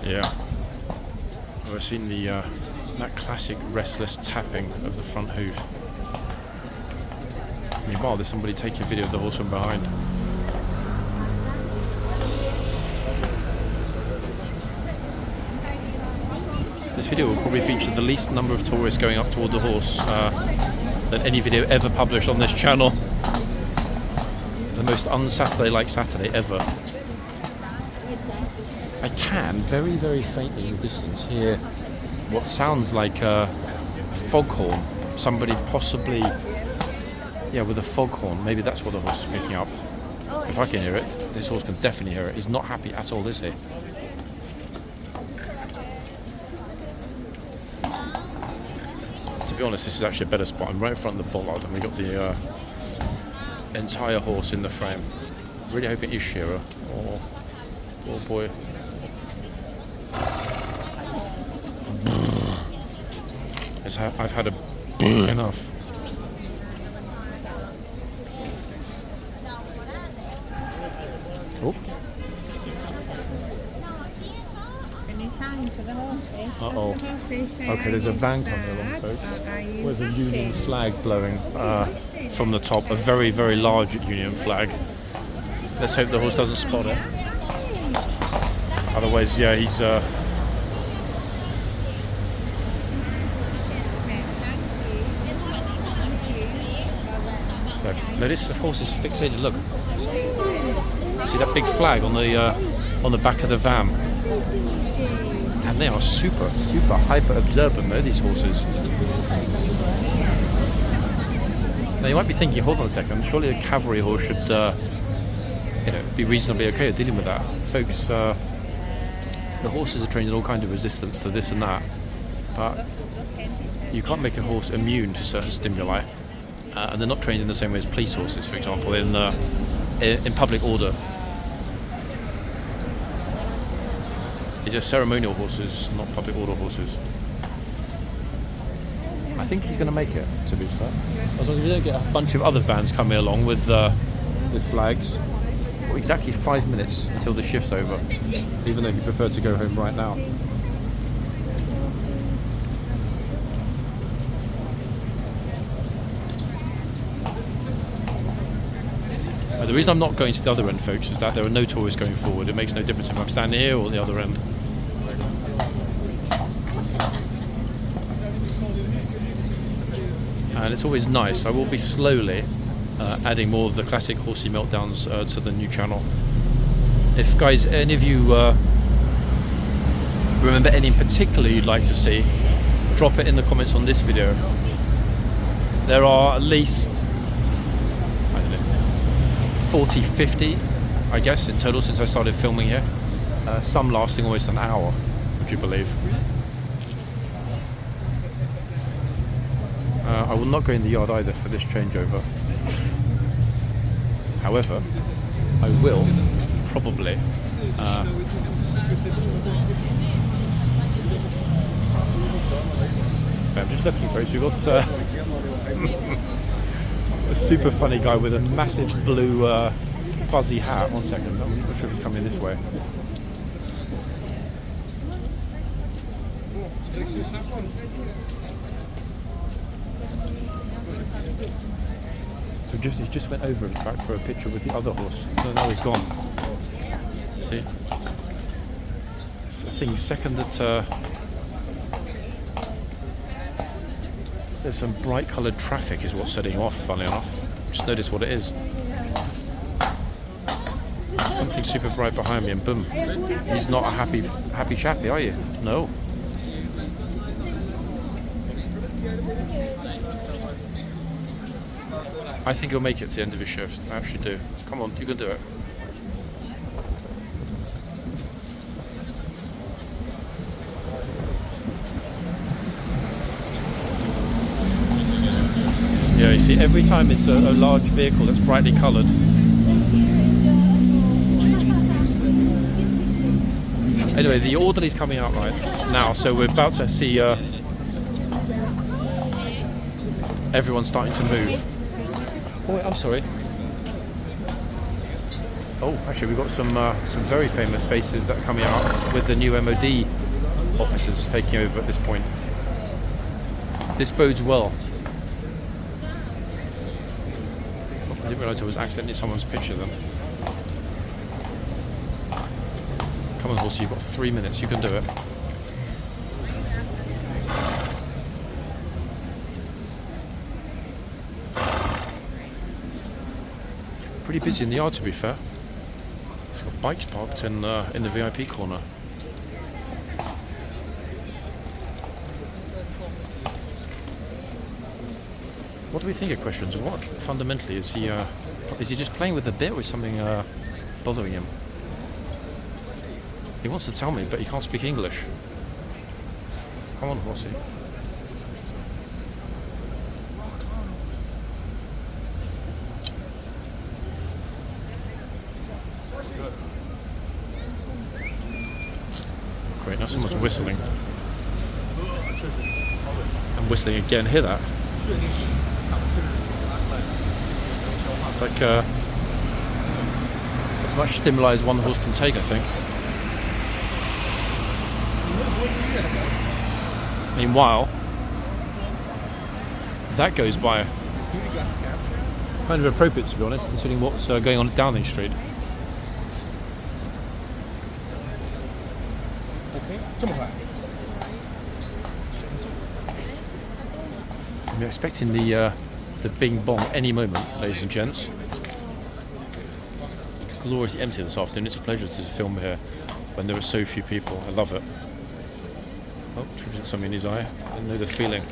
Yeah. We've seen that classic restless tapping of the front hoof. Meanwhile, there's somebody taking a video of the horse from behind. This video will probably feature the least number of tourists going up toward the horse than any video ever published on this channel. The most un-Saturday-like Saturday ever. I can, very, very faintly in the distance, hear what sounds like a foghorn. Somebody possibly, yeah, with a foghorn. Maybe that's what the horse is picking up. If I can hear it, this horse can definitely hear it. He's not happy at all, is he? To be honest, this is actually a better spot. I'm right in front of the bollard and we got the entire horse in the frame. Really hoping it is Shearer. Oh boy. I've had enough. Oh. Can you sign to the horses? Uh-oh. Okay, there's a van coming along, folks, with a Union flag blowing from the top. A very, very large Union flag. Let's hope the horse doesn't spot it. Otherwise, yeah, he's... Notice the horse is fixated. Look, see that big flag on the back of the van, and they are super, super hyper observant. Though these horses. Now you might be thinking, hold on a second. Surely a cavalry horse should, be reasonably okay at dealing with that, folks. The horses are trained in all kinds of resistance to this and that, but you can't make a horse immune to certain stimuli. And they're not trained in the same way as police horses, for example, in public order. These are ceremonial horses, not public order horses. I think he's going to make it, to be fair. As long as we don't get a bunch of other vans coming along with flags. Well, exactly 5 minutes until the shift's over, even though he preferred to go home right now. The reason I'm not going to the other end, folks, is that there are no tourists going forward. It makes no difference if I'm standing here or the other end. And it's always nice. I will be slowly adding more of the classic horsey meltdowns to the new channel. If guys, any of you remember any in particular you'd like to see, drop it in the comments on this video. There are at least, I don't know, 40, 50, I guess, in total since I started filming here. Some lasting almost an hour, would you believe? I will not go in the yard either for this changeover. However, I will probably I'm just looking, folks. We've got a super funny guy with a massive blue fuzzy hat. 1 second, I'm not sure if he's coming this way. He just went over, in fact, for a picture with the other horse. So now he's gone. See? It's a thing. Second that there's some bright coloured traffic is what's setting him off, funnily enough. Just notice what it is. Something super bright behind me and boom. He's not a happy chappy, are you? No. I think he'll make it to the end of his shift. I actually do. Come on, you can do it. Yeah, you see, every time it's a large vehicle that's brightly coloured. Anyway, the orderly's coming out right now, so we're about to see everyone starting to move. Oh, wait, I'm sorry. Oh, actually, we've got some very famous faces that are coming out with the new MOD officers taking over at this point. This bodes well. Oh, I didn't realise I was accidentally someone's picture then. Come on, horsey, you've got 3 minutes. You can do it. Pretty busy in the yard, to be fair. It's got bikes parked in the VIP corner. What do we think of questions? What fundamentally is he just playing with a bit, or is something bothering him? He wants to tell me, but he can't speak English. Come on, horsey. Great, now someone's whistling. And whistling again, hear that? It's like as much stimuli as one horse can take, I think. Meanwhile, that goes by. Kind of appropriate, to be honest, considering what's going on at Downing Street. I'm expecting the bing bong any moment, ladies and gents. It's gloriously empty this afternoon. It's a pleasure to film here when there are so few people. I love it. Oh, Tripp's got something in his eye. I know the feeling.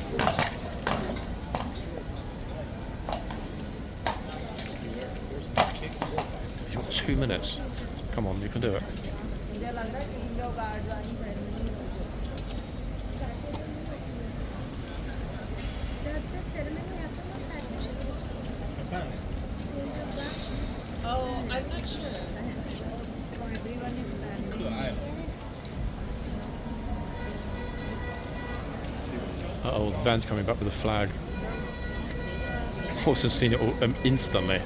You've got 2 minutes. Come on, you can do it. Oh, I'm not sure. Uh-oh, the van's coming back with a flag. Horse has seen it all, instantly.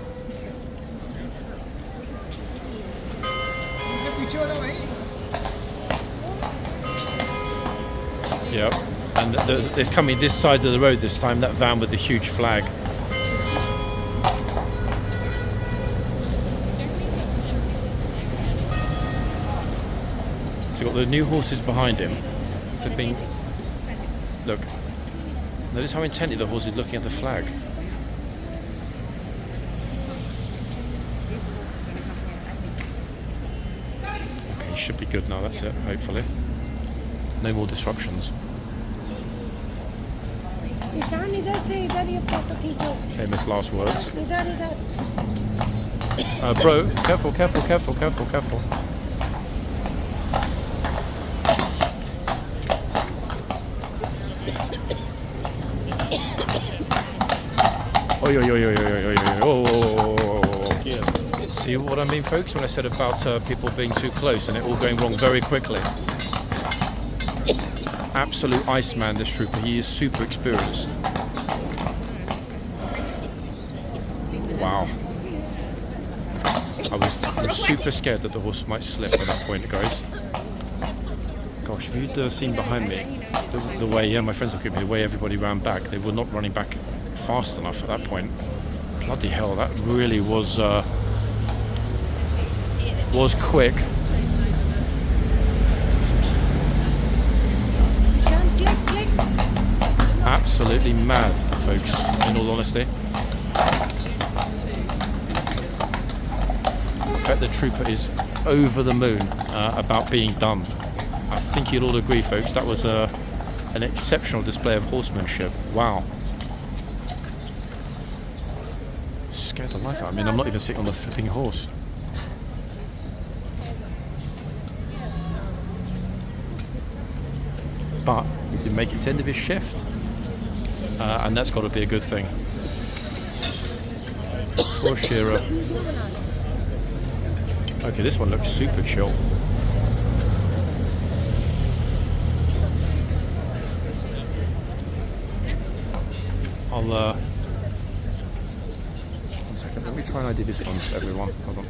Yep, and there's coming this side of the road this time, that van with the huge flag. So you've got the new horses behind him. Flipping. Look. Notice how intently the horse is looking at the flag. should be good now, that's it, hopefully. No more disruptions. निशान इधर से इधर ये photo खींचो Famous last words. इधर इधर Bro, careful, careful, careful, careful, careful. Oi, oi, oi, oi, oi, oi, oi, oi. See what I mean, folks, when I said about people being too close and it all going wrong very quickly. Absolute Iceman, this trooper. He is super experienced. Wow. I was super scared that the horse might slip at that point, guys. Gosh, if you'd seen behind me, the way, my friends look at me, the way everybody ran back, they were not running back fast enough at that point. Bloody hell, that really was quick. निशान click click Absolutely mad, folks, in all honesty. I bet the trooper is over the moon about being done. I think you'll all agree, folks, that was an exceptional display of horsemanship. Wow. Scared the life out of me. I mean, I'm not even sitting on the flipping horse. But he did make it to the end of his shift. And that's got to be a good thing. Poor Shearer. Okay, this one looks super chill. I'll one second, let me try and ID this one for everyone. Hold on.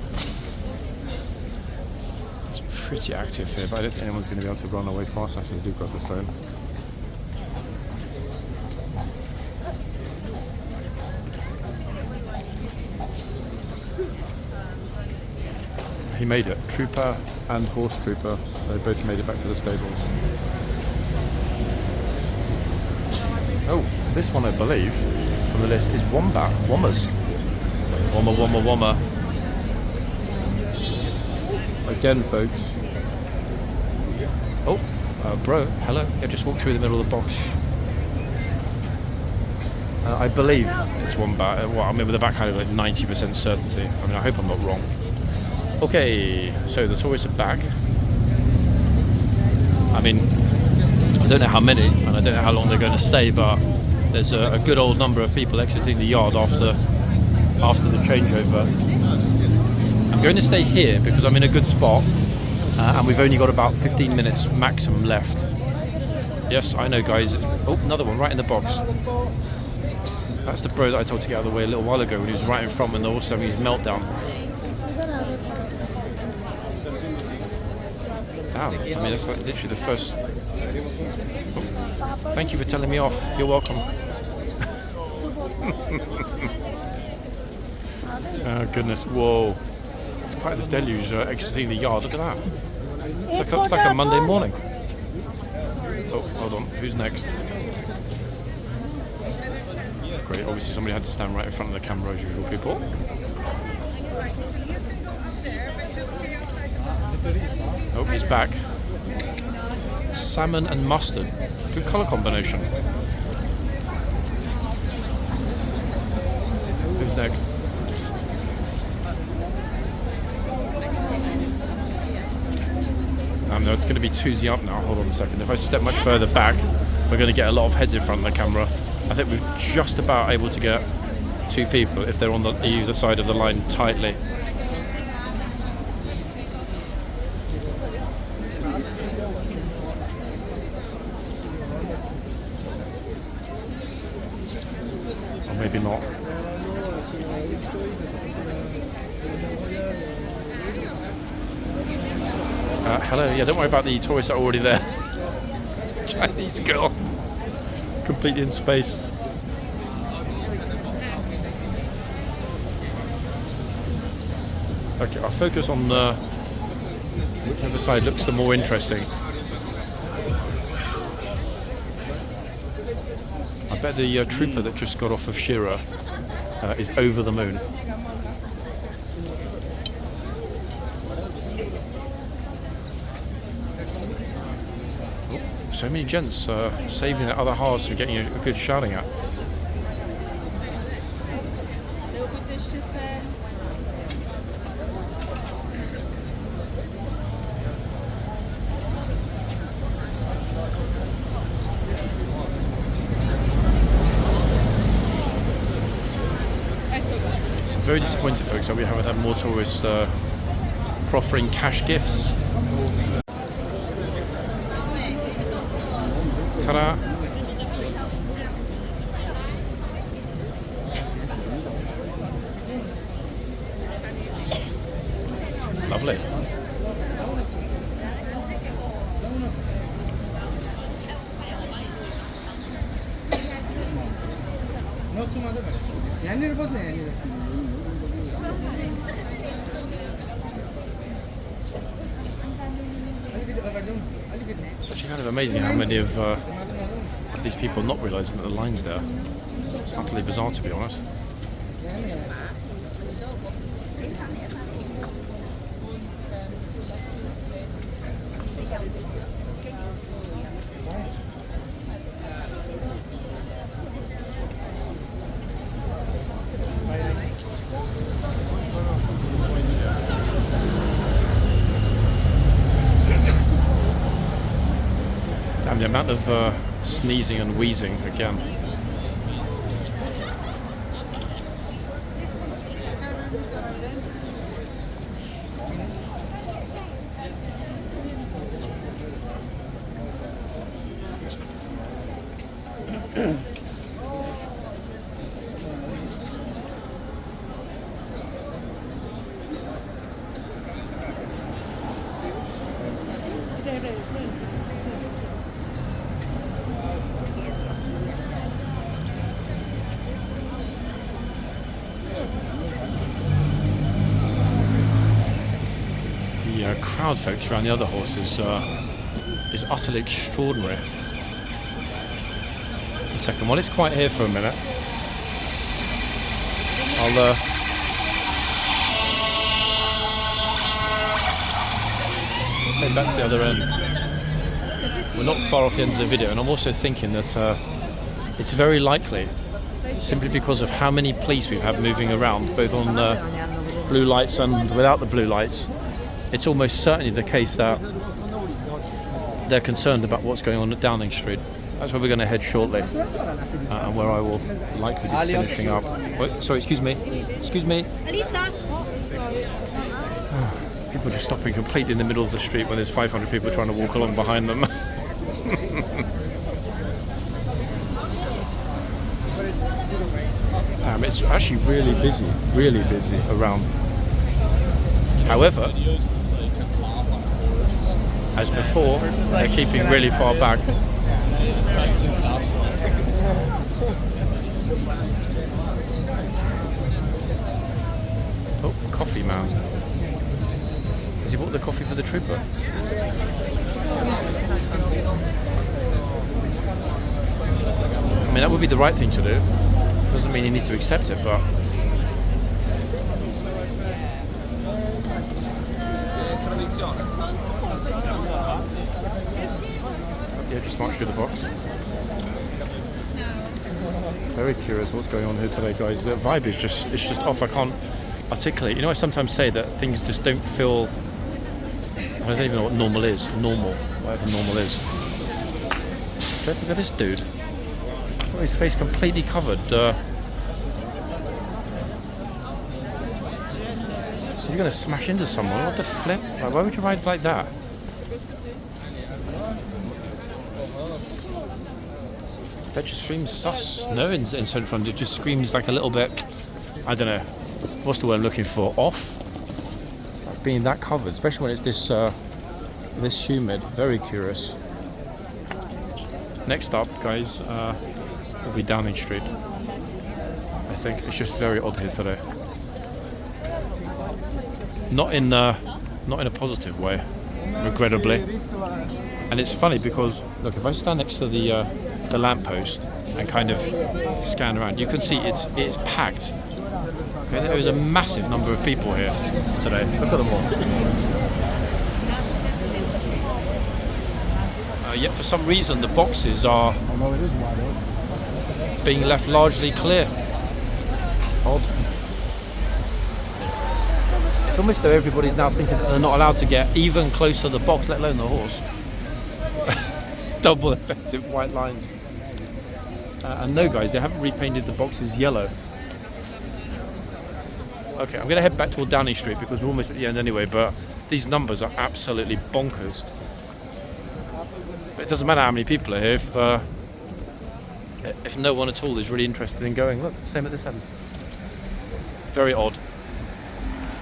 It's pretty active here, but I don't think anyone's going to be able to run away fast enough to do grab the phone. He made it. Trooper and horse trooper, they both made it back to the stables. Oh, this one I believe from the list is Wombat. Wommers. Wommer, wommer, wommer. Again, folks. Oh, bro, hello. Yeah, just walked through the middle of the box. I believe it's Wombat. Well, I mean, with the backhand of like 90% certainty. I mean, I hope I'm not wrong. Okay, so the tourists are back. I mean, I don't know how many, and I don't know how long they're going to stay, but there's a good old number of people exiting the yard after the changeover. I'm going to stay here because I'm in a good spot, and we've only got about 15 minutes maximum left. Yes, I know, guys. Oh, another one right in the box. That's the bro that I told to get out of the way a little while ago when he was right in front when the horse having his meltdown. Damn, I mean, that's like literally the first... Oh, thank you for telling me off. You're welcome. Oh, goodness. Whoa. It's quite the deluge exiting the yard. Look at that. It's like a Monday morning. Oh, hold on. Who's next? Great. Obviously, somebody had to stand right in front of the camera as usual, people. Oh, he's back. Salmon and mustard. Good colour combination. Who's next? No, it's going to be 2-0 up now. Hold on a second. If I step much further back, we're going to get a lot of heads in front of the camera. I think we're just about able to get 2 people if they're on either side of the line tightly. Or maybe not. Hello, yeah, don't worry about the tourists that are already there. Chinese girl. Completely in space. Okay, I'll focus on whichever side looks the more interesting. I bet the trooper that just got off of Shearer is over the moon. So many gents saving their other halves for getting a good shouting at. I'm very disappointed, folks, that we haven't had more tourists proffering cash gifts. Ta-da! Lovely. It's actually kind of amazing how many of these people not realising that the line's there. It's utterly bizarre, to be honest. Damn, the amount of sneezing and wheezing again. The crowd, folks, around the other horses is utterly extraordinary. One second, while it's quiet here for a minute, I'll head back to the other end. We're not far off the end of the video, and I'm also thinking that it's very likely, simply because of how many police we've had moving around, both on the blue lights and without the blue lights, it's almost certainly the case that they're concerned about what's going on at Downing Street. That's where we're going to head shortly, and where I will likely be finishing up. Wait, sorry, excuse me. Excuse me. Alisa. People just stopping completely in the middle of the street when there's 500 people trying to walk along behind them. It's actually really busy around. However, as before, they're keeping really far back. Oh, coffee man. Has he bought the coffee for the trooper? I mean, that would be the right thing to do. Doesn't mean he needs to accept it, but... Yeah, just march through the box. Very curious what's going on here today, guys. The vibe is just off. I can't articulate. You know, I sometimes say that things just don't feel... I don't even know what normal is. Normal. Whatever normal is. Look at this dude. Got his face completely covered. He's going to smash into someone. What the flip? Like, why would you ride like that? That just screams sus. No, in central London, it just screams like a little bit, I don't know, what's the word I'm looking for? Off? Like being that covered, especially when it's this humid. Very curious. Next up, guys, will be Downing Street. I think it's just very odd here today. Not in a positive way, regrettably. And it's funny because look, if I stand next to the lamppost and kind of scan around, you can see it's packed. Okay, there is a massive number of people here today. Look at them all. yet for some reason the boxes are I know it is wide open. being left largely clear. Odd. It's almost though everybody's now thinking that they're not allowed to get even close to the box, let alone the horse. Double effective white lines. And no guys, they haven't repainted the boxes yellow. Okay, I'm going to head back toward Downing Street because we're almost at the end anyway, but these numbers are absolutely bonkers. But it doesn't matter how many people are here if no one at all is really interested in going. Look, same at this end. Very odd.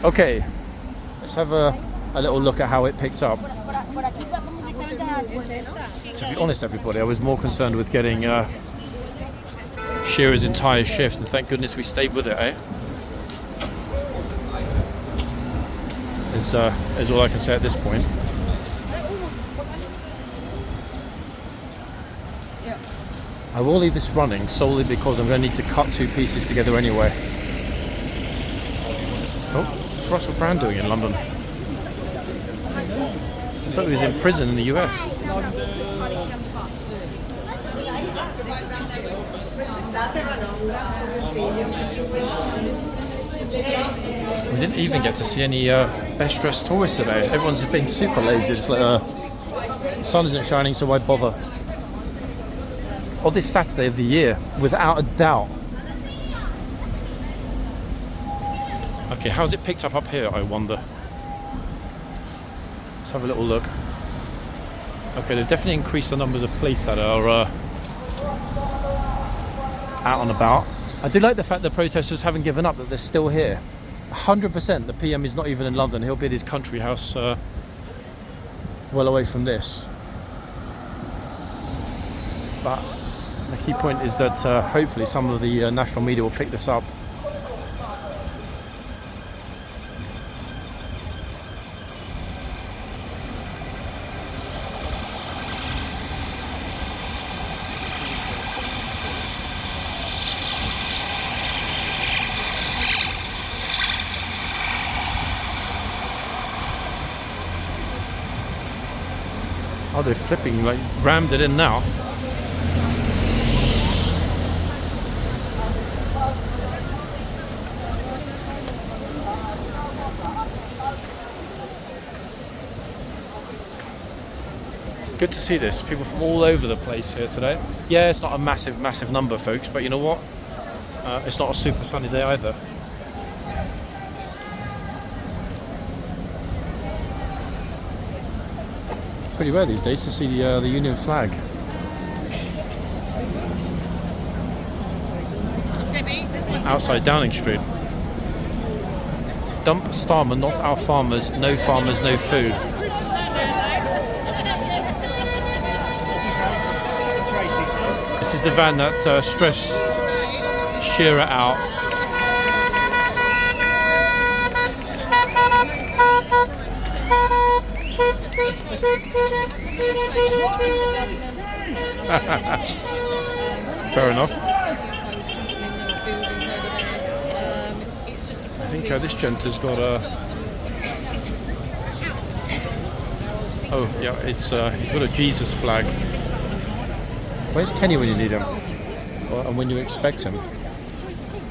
Okay, let's have a little look at how it picks up. To be honest, everybody, I was more concerned with getting Shearer's entire shift, and thank goodness we stayed with it, eh? Is all I can say at this point. I will leave this running solely because I'm going to need to cut two pieces together anyway. Oh, what's Russell Brand doing in London? I thought he was in prison in the US. We didn't even get to see any best dressed tourists today. Everyone's just being super lazy. Just like, the sun isn't shining, so why bother? Oddest Saturday of the year, without a doubt. Okay, how's it picked up here, I wonder? Let's have a little look. Okay, they've definitely increased the numbers of police that are out and about. I do like the fact that protesters haven't given up, that they're still here. 100% the PM is not even in London. He'll be at his country house well away from this. But the key point is that hopefully some of the national media will pick this up. Oh, they're flipping, like, rammed it in now. Good to see this. People from all over the place here today. Yeah, it's not a massive number, folks, but you know what? It's not a super sunny day either. Pretty rare these days to see the Union flag. Outside Downing Street. Dump Starmer, not our farmers. No farmers, no food. This is the van that stressed Shearer out. Fair enough. I think this gent has got a... Oh, yeah, it's he's got a Jesus flag. Where's Kenny when you need him? And when you expect him?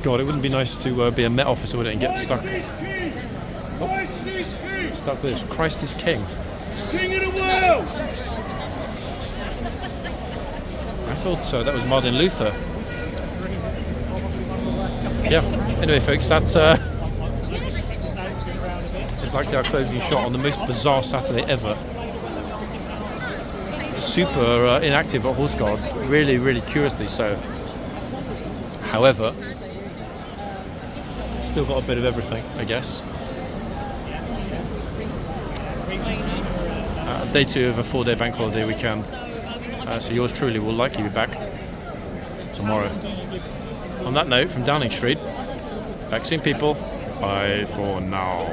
God, it wouldn't be nice to be a Met officer, would it, and get stuck... Oh, stuck with this. Christ is King. King of the world! I thought that was Martin Luther. Yeah, anyway folks, that's it's likely our closing shot on the most bizarre Saturday ever. Super inactive at Horse Guards, really curiously so. However, still got a bit of everything, I guess. Day 2 of a 4-day bank holiday weekend. So yours truly will likely be back tomorrow. On that note, from Downing Street, back soon people. Bye for now.